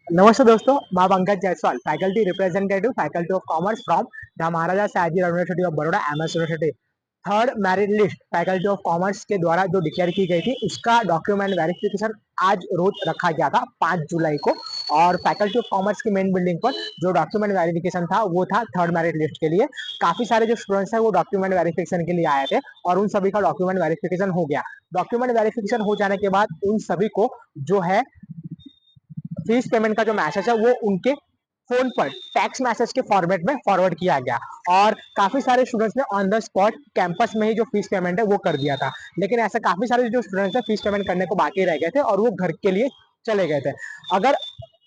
नमस्ते दोस्तों, मैं Pankaj Jaiswal, faculty representative, faculty of commerce from the Maharaja Sayajirao university of Baroda, MS university. Third merit list faculty of commerce के द्वारा जो डिक्लेयर की गई थी, उसका डॉक्यूमेंट वेरिफिकेशन आज रोज रखा गया था 5 जुलाई को। और फैकल्टी ऑफ कॉमर्स की मेन बिल्डिंग पर जो डॉक्यूमेंट वेरिफिकेशन था वो था थर्ड मेरिट लिस्ट के लिए। काफी सारे जो स्टूडेंट्स हैं वो डॉक्यूमेंट वेरिफिकेशन के लिए आए थे और उन सभी का डॉक्यूमेंट वेरिफिकेशन हो गया। डॉक्यूमेंट वेरिफिकेशन हो जाने के बाद उन सभी को जो है फीस पेमेंट का जो मैसेज है वो उनके फोन पर टेक्स्ट मैसेज के फॉर्मेट में फॉरवर्ड किया गया। और काफी सारे स्टूडेंट्स ने ऑन द स्पॉट कैंपस में ही जो फीस पेमेंट है वो कर दिया था। लेकिन ऐसे काफी सारे जो स्टूडेंट्स है फीस पेमेंट करने को बाकी रह गए थे और वो घर के लिए चले गए थे। अगर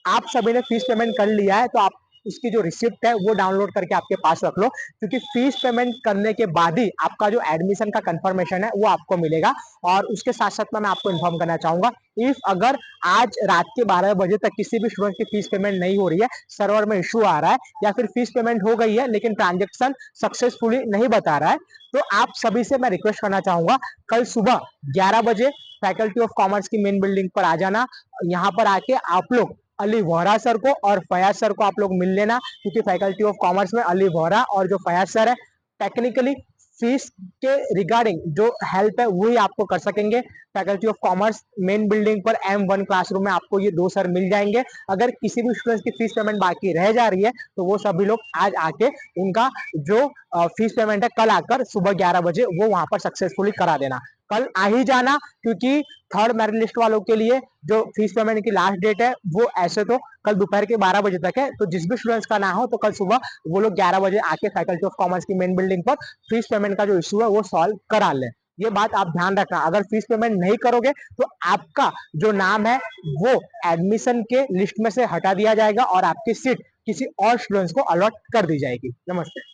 आप सभी ने फीस पेमेंट कर लिया है तो आप उसकी जो रिसिप्ट है वो डाउनलोड करके आपके पास रख लो, क्योंकि फीस पेमेंट करने के बाद ही आपका जो एडमिशन का कंफर्मेशन है वो आपको मिलेगा। और उसके साथ साथ में मैं आपको इन्फॉर्म करना चाहूंगा, इफ अगर आज रात के 12 बजे तक किसी भी स्टूडेंट की फीस पेमेंट नहीं हो रही है, सर्वर में इशू आ रहा है, या फिर फीस पेमेंट हो गई है लेकिन ट्रांजेक्शन सक्सेसफुली नहीं बता रहा है, तो आप सभी से मैं रिक्वेस्ट करना चाहूंगा, कल सुबह 11 बजे फैकल्टी ऑफ कॉमर्स की मेन बिल्डिंग पर आ जाना। यहाँ पर आके आप लोग अली वोहरा सर को और फयाज सर को आप लोग मिल लेना, क्योंकि फैकल्टी ऑफ कॉमर्स में अली वोहरा और जो फयाज सर है टेक्निकली फीस के रिगार्डिंग जो हेल्प है वही आपको कर सकेंगे। Faculty of commerce main building पर M1 क्लासरूम में आपको ये 2 सर मिल जाएंगे। अगर किसी भी स्टूडेंट की फीस पेमेंट बाकी रह जा रही है तो वो सभी लोग आज आके उनका जो फीस पेमेंट है कल आकर सुबह 11 बजे वो वहां पर सक्सेसफुली करा देना। कल आ ही जाना, क्योंकि थर्ड मेरिट लिस्ट वालों के लिए जो फीस पेमेंट की लास्ट डेट है वो ऐसे तो कल दोपहर के 12 बजे तक है। तो जिस भी स्टूडेंट्स का ना हो तो कल सुबह वो लोग 11 बजे आके फैकल्टी ऑफ कॉमर्स की मेन बिल्डिंग पर फीस पेमेंट का जो इशू है वो सॉल्व करा ले। ये बात आप ध्यान रखना, अगर फीस पेमेंट नहीं करोगे तो आपका जो नाम है वो एडमिशन के लिस्ट में से हटा दिया जाएगा और आपकी सीट किसी और स्टूडेंट्स को अलॉट कर दी जाएगी। नमस्ते।